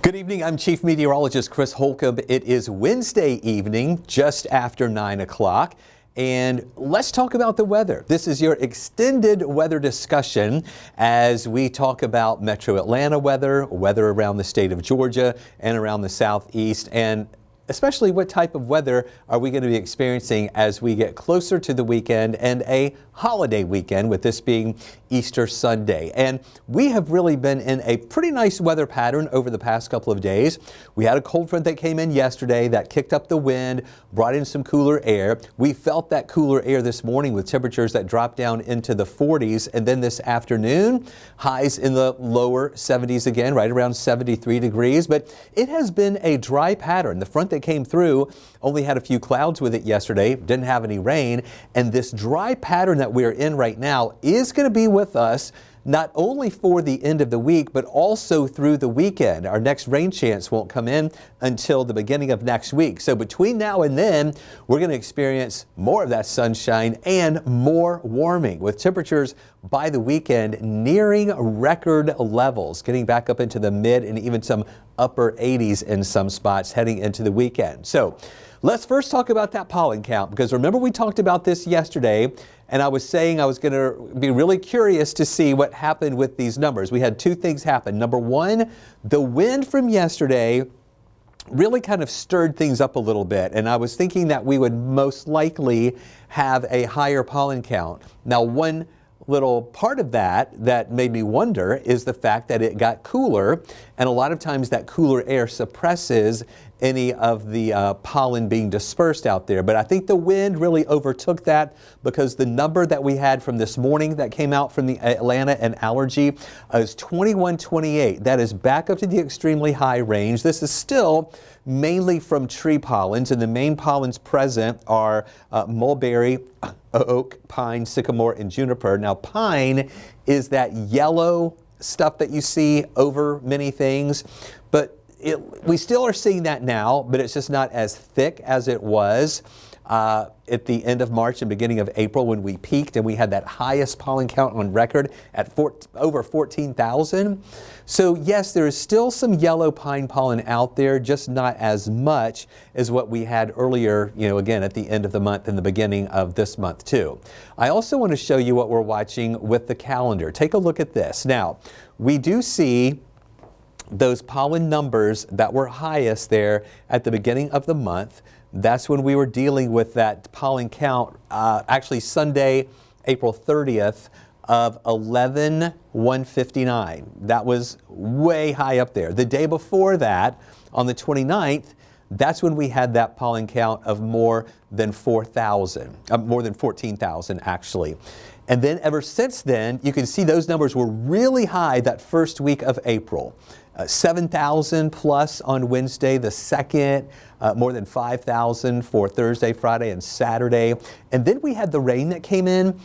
Good evening, I'm Chief Meteorologist Chris Holcomb. It is Wednesday evening, just after 9 o'clock, and let's talk about the weather. This is your extended weather discussion as we talk about Metro Atlanta weather around the state of Georgia and around the southeast, and especially what type of weather are we going to be experiencing as we get closer to the weekend and a holiday weekend, with this being Easter Sunday. And we have really been in a pretty nice weather pattern over the past couple of days. We had a cold front that came in yesterday that kicked up the wind, brought in some cooler air. We felt that cooler air this morning with temperatures that dropped down into the 40s, and then this afternoon highs in the lower 70s again, right around 73 degrees. But it has been a dry pattern. The front that came through only had a few clouds with it yesterday, didn't have any rain, and this dry pattern that we're in right now is going to be with us not only for the end of the week, but also through the weekend. Our next rain chance won't come in until the beginning of next week. So between now and then, we're going to experience more of that sunshine and more warming, with temperatures by the weekend nearing record levels, getting back up into the mid and even some upper 80s in some spots heading into the weekend. So let's first talk about that pollen count, because remember we talked about this yesterday, and I was saying I was going to be really curious to see what happened with these numbers. We had two things happen. Number one, the wind from yesterday really kind of stirred things up a little bit, and I was thinking that we would most likely have a higher pollen count. Now, one little part of that made me wonder is the fact that it got cooler, and a lot of times that cooler air suppresses any of the pollen being dispersed out there. But I think the wind really overtook that, because the number that we had from this morning that came out from the Atlanta and Allergy is 2128. That is back up to the extremely high range. This is still mainly from tree pollens, and the main pollens present are mulberry, oak, pine, sycamore, and juniper. Now, pine is that yellow stuff that you see over many things, but we still are seeing that now, but it's just not as thick as it was at the end of March and beginning of April, when we peaked and we had that highest pollen count on record at over 14,000. So yes, there is still some yellow pine pollen out there, just not as much as what we had earlier, again, at the end of the month and the beginning of this month too. I also want to show you what we're watching with the calendar. Take a look at this. Now, we do see those pollen numbers that were highest there at the beginning of the month. That's when we were dealing with that pollen count, actually Sunday, April 30th of 11,159. That was way high up there. The day before that, on the 29th, that's when we had that pollen count of more than 4,000, more than 14,000 actually. And then ever since then, you can see those numbers were really high that first week of April. 7,000 plus on Wednesday the 2nd, more than 5,000 for Thursday, Friday, and Saturday. And then we had the rain that came in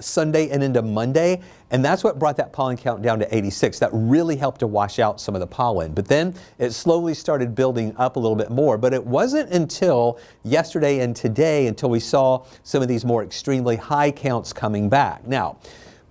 Sunday and into Monday, and that's what brought that pollen count down to 86. That really helped to wash out some of the pollen. But then it slowly started building up a little bit more. But it wasn't until yesterday and today until we saw some of these more extremely high counts coming back. Now,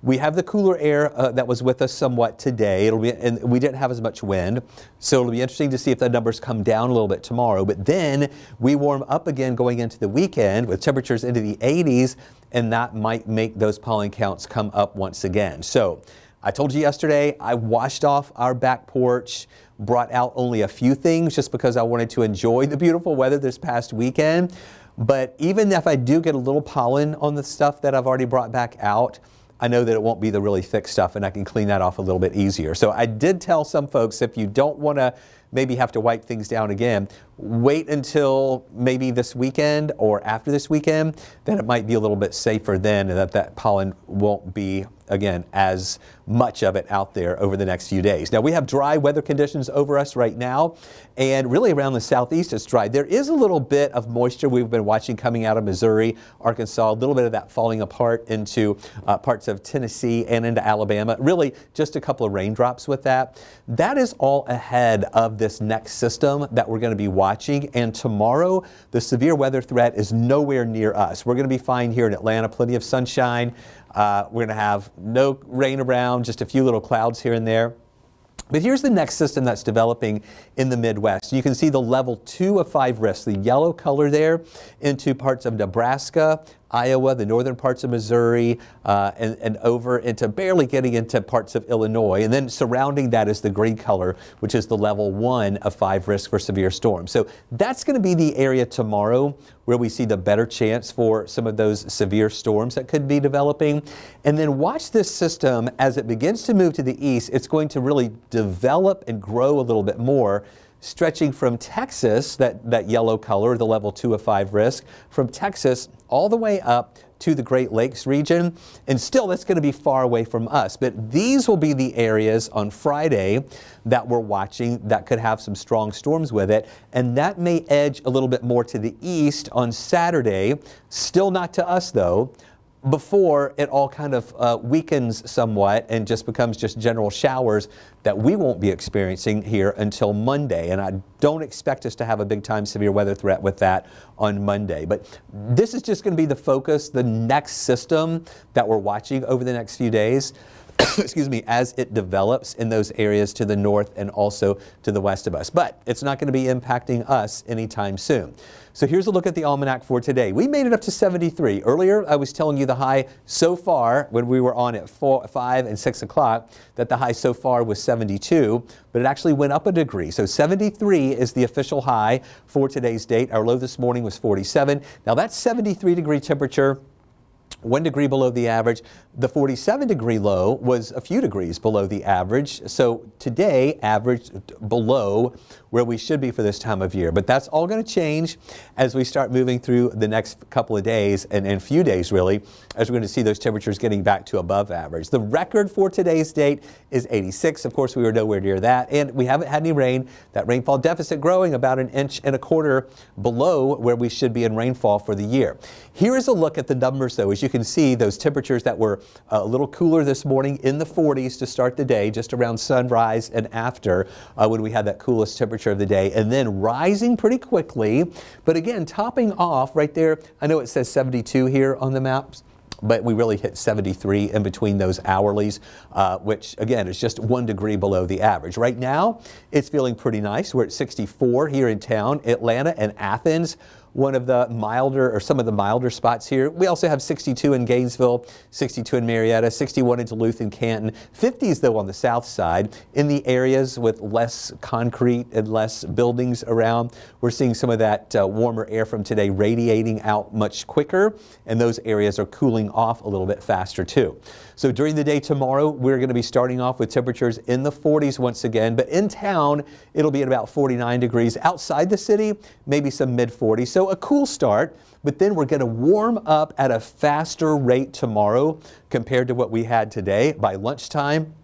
we have the cooler air that was with us somewhat today. And we didn't have as much wind, so it'll be interesting to see if the numbers come down a little bit tomorrow. But then we warm up again going into the weekend with temperatures into the 80s, and that might make those pollen counts come up once again. So I told you yesterday, I washed off our back porch, brought out only a few things just because I wanted to enjoy the beautiful weather this past weekend. But even if I do get a little pollen on the stuff that I've already brought back out, I know that it won't be the really thick stuff, and I can clean that off a little bit easier. So I did tell some folks, if you don't want to maybe have to wipe things down again, wait until maybe this weekend or after this weekend, then it might be a little bit safer then, and that pollen won't be, again, as much of it out there over the next few days. Now, we have dry weather conditions over us right now, and really around the southeast it's dry. There is a little bit of moisture we've been watching coming out of Missouri, Arkansas, a little bit of that falling apart into parts of Tennessee and into Alabama. Really just a couple of raindrops with that. That is all ahead of this next system that we're going to be watching, and tomorrow the severe weather threat is nowhere near us. We're going to be fine here in Atlanta, plenty of sunshine. We're going to have no rain around, just a few little clouds here and there. But here's the next system that's developing in the Midwest. You can see the level 2 of 5 risk, the yellow color there, into parts of Nebraska, Iowa, the northern parts of Missouri, and over into barely getting into parts of Illinois. And then surrounding that is the green color, which is the level 1 of 5 risk for severe storms. So that's going to be the area tomorrow where we see the better chance for some of those severe storms that could be developing. And then watch this system as it begins to move to the east. It's going to really develop and grow a little bit more, stretching from Texas, that yellow color, the level 2 of 5 risk, from Texas all the way up to the Great Lakes region. And still, that's going to be far away from us. But these will be the areas on Friday that we're watching that could have some strong storms with it. And that may edge a little bit more to the east on Saturday. Still not to us, though, before it all kind of weakens somewhat and just becomes just general showers that we won't be experiencing here until Monday. And I don't expect us to have a big time severe weather threat with that on Monday. But this is just going to be the focus, the next system that we're watching over the next few days. Excuse me, as it develops in those areas to the north and also to the west of us. But it's not going to be impacting us anytime soon. So here's a look at the almanac for today. We made it up to 73. Earlier, I was telling you the high so far when we were on at 4, 5, and 6 o'clock that the high so far was 72, but it actually went up a degree. So 73 is the official high for today's date. Our low this morning was 47. Now that's 73-degree temperature. 1 degree below the average. The 47-degree low was a few degrees below the average. So today averaged below where we should be for this time of year. But that's all going to change as we start moving through the next couple of days and few days really, as we're going to see those temperatures getting back to above average. The record for today's date is 86. Of course, we were nowhere near that. And we haven't had any rain. That rainfall deficit growing about 1.25 inches below where we should be in rainfall for the year. Here is a look at the numbers though. As you can see, those temperatures that were a little cooler this morning in the 40s to start the day, just around sunrise and after when we had that coolest temperature of the day, and then rising pretty quickly. But again, topping off right there, I know it says 72 here on the maps, but we really hit 73 in between those hourlies, which again is just 1 degree below the average. Right now, it's feeling pretty nice. We're at 64 here in town. Atlanta and Athens, one of the milder or some of the milder spots here. We also have 62 in Gainesville, 62 in Marietta, 61 in Duluth and Canton. 50s though on the south side. In the areas with less concrete and less buildings around, we're seeing some of that warmer air from today radiating out much quicker, and those areas are cooling off a little bit faster too. So during the day tomorrow, we're going to be starting off with temperatures in the 40s once again, but in town, it'll be at about 49 degrees. Outside the city, maybe some mid-40s. So a cool start, but then we're going to warm up at a faster rate tomorrow compared to what we had today. By lunchtime,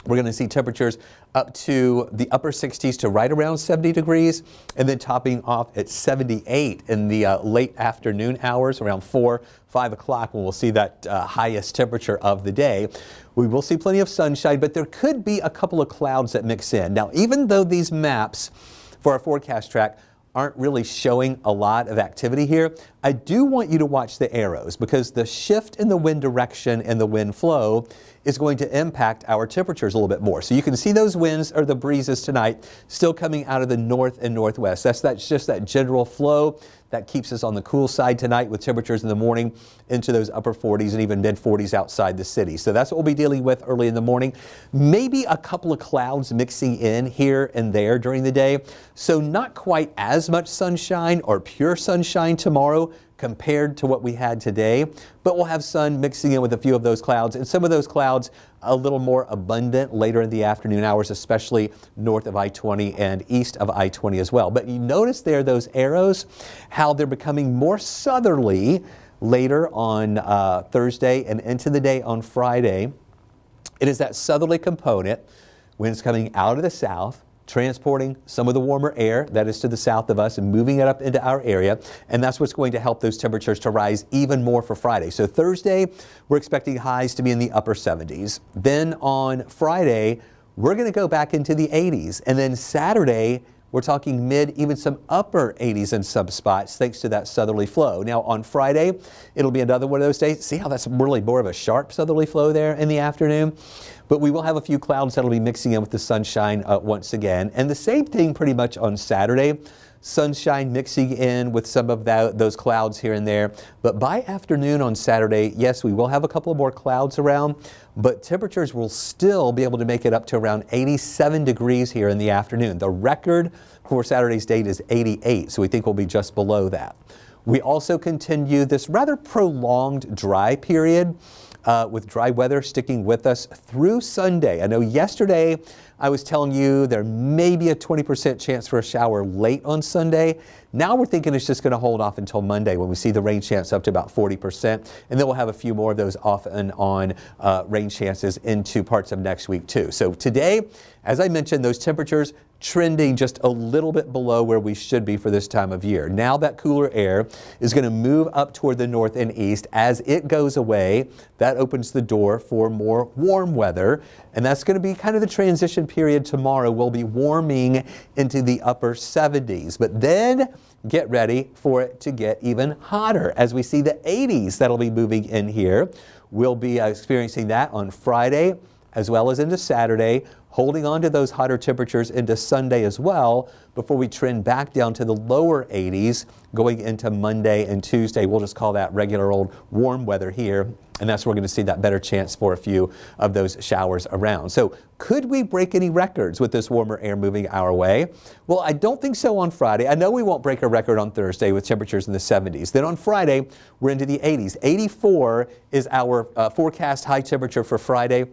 we're going to see temperatures up to the upper 60s to right around 70 degrees, and then topping off at 78 in the late afternoon hours, around 4, 5 o'clock, when we'll see that highest temperature of the day. We will see plenty of sunshine, but there could be a couple of clouds that mix in. Now, even though these maps for our forecast track aren't really showing a lot of activity here, I do want you to watch the arrows, because the shift in the wind direction and the wind flow is going to impact our temperatures a little bit more. So you can see those winds or the breezes tonight still coming out of the north and northwest. That's just that general flow that keeps us on the cool side tonight, with temperatures in the morning into those upper 40s and even mid 40s outside the city. So that's what we'll be dealing with early in the morning. Maybe a couple of clouds mixing in here and there during the day. So not quite as much sunshine or pure sunshine tomorrow compared to what we had today, but we'll have sun mixing in with a few of those clouds, and some of those clouds a little more abundant later in the afternoon hours, especially north of I-20 and east of I-20 as well. But you notice there those arrows, how they're becoming more southerly later on Thursday and into the day on Friday. It is that southerly component, winds coming out of the south, transporting some of the warmer air that is to the south of us and moving it up into our area. And that's what's going to help those temperatures to rise even more for Friday. So Thursday, we're expecting highs to be in the upper 70s. Then on Friday, we're going to go back into the 80s. And then Saturday, we're talking mid, even some upper 80s in some spots, thanks to that southerly flow. Now on Friday, it'll be another one of those days. See how that's really more of a sharp southerly flow there in the afternoon? but we will have a few clouds that'll be mixing in with the sunshine once again. And the same thing pretty much on Saturday. Sunshine mixing in with some of those clouds here and there. But by afternoon on Saturday, yes, we will have a couple of more clouds around, but temperatures will still be able to make it up to around 87 degrees here in the afternoon. The record for Saturday's date is 88, so we think we'll be just below that. We also continue this rather prolonged dry period with dry weather sticking with us through Sunday. I know yesterday I was telling you there may be a 20% chance for a shower late on Sunday. Now we're thinking it's just going to hold off until Monday when we see the rain chance up to about 40%. And then we'll have a few more of those off and on rain chances into parts of next week too. So today, as I mentioned, those temperatures trending just a little bit below where we should be for this time of year. Now that cooler air is going to move up toward the north and east. As it goes away, that opens the door for more warm weather. And that's going to be kind of the transition period tomorrow. We'll be warming into the upper 70s. But then get ready for it to get even hotter as we see the 80s that'll be moving in here. We'll be experiencing that on Friday as well as into Saturday, holding on to those hotter temperatures into Sunday as well before we trend back down to the lower 80s going into Monday and Tuesday. We'll just call that regular old warm weather here, and that's where we're going to see that better chance for a few of those showers around. So could we break any records with this warmer air moving our way? Well, I don't think so on Friday. I know we won't break a record on Thursday with temperatures in the 70s. Then on Friday, we're into the 80s. 84 is our forecast high temperature for Friday.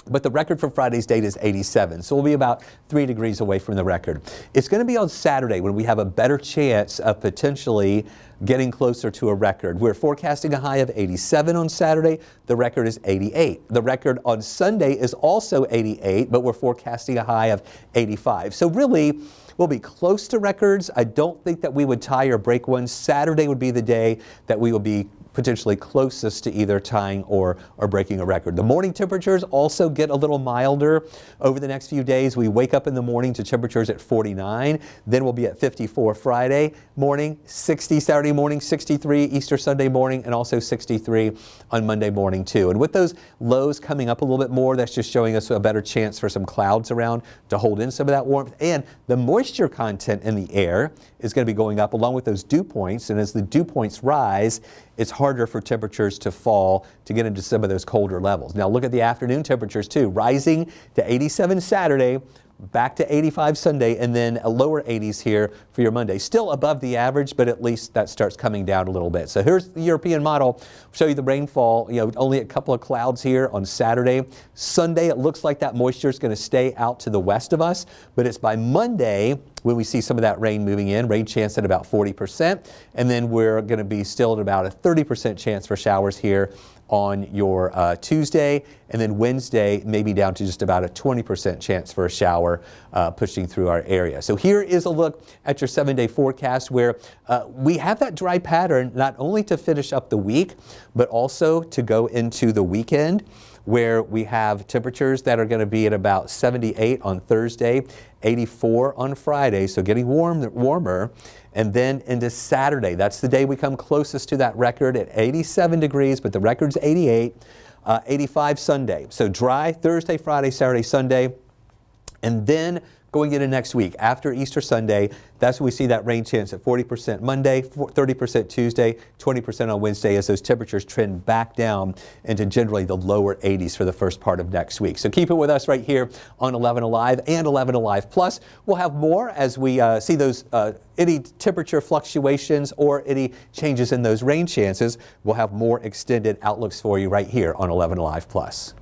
But the record for Friday's date is 87, so we'll be about 3 degrees away from the record. It's going to be on Saturday when we have a better chance of potentially getting closer to a record. We're forecasting a high of 87 on Saturday. The record is 88. The record on Sunday is also 88, but we're forecasting a high of 85. So really, we'll be close to records. I don't think that we would tie or break one. Saturday would be the day that we will be potentially closest to either tying or breaking a record. The morning temperatures also get a little milder over the next few days. We wake up in the morning to temperatures at 49, then we'll be at 54 Friday morning, 60 Saturday morning, 63 Easter Sunday morning, and also 63 on Monday morning too. And with those lows coming up a little bit more, that's just showing us a better chance for some clouds around to hold in some of that warmth. And the moisture content in the air is going to be going up along with those dew points, and as the dew points rise, it's harder for temperatures to fall to get into some of those colder levels. Now look at the afternoon temperatures too, rising to 87 Saturday, back to 85 Sunday, and then a lower 80s here for your Monday. Still above the average, but at least that starts coming down a little bit. So here's the European model. I'll show you the rainfall, only a couple of clouds here on Saturday. Sunday, it looks like that moisture is going to stay out to the west of us, but it's by Monday when we see some of that rain moving in, rain chance at about 40%, and then we're going to be still at about a 30% chance for showers here on your Tuesday, and then Wednesday maybe down to just about a 20% chance for a shower pushing through our area. So here is a look at your 7-day forecast where we have that dry pattern not only to finish up the week, but also to go into the weekend, where we have temperatures that are going to be at about 78 on Thursday, 84 on Friday, so getting warmer. And then into Saturday, that's the day we come closest to that record at 87 degrees, but the record's 88, 85 Sunday. So dry Thursday, Friday, Saturday, Sunday, and then going into next week, after Easter Sunday, that's when we see that rain chance at 40% Monday, 30% Tuesday, 20% on Wednesday as those temperatures trend back down into generally the lower 80s for the first part of next week. So keep it with us right here on 11 Alive and 11 Alive Plus. We'll have more as we see those any temperature fluctuations or any changes in those rain chances. We'll have more extended outlooks for you right here on 11 Alive Plus.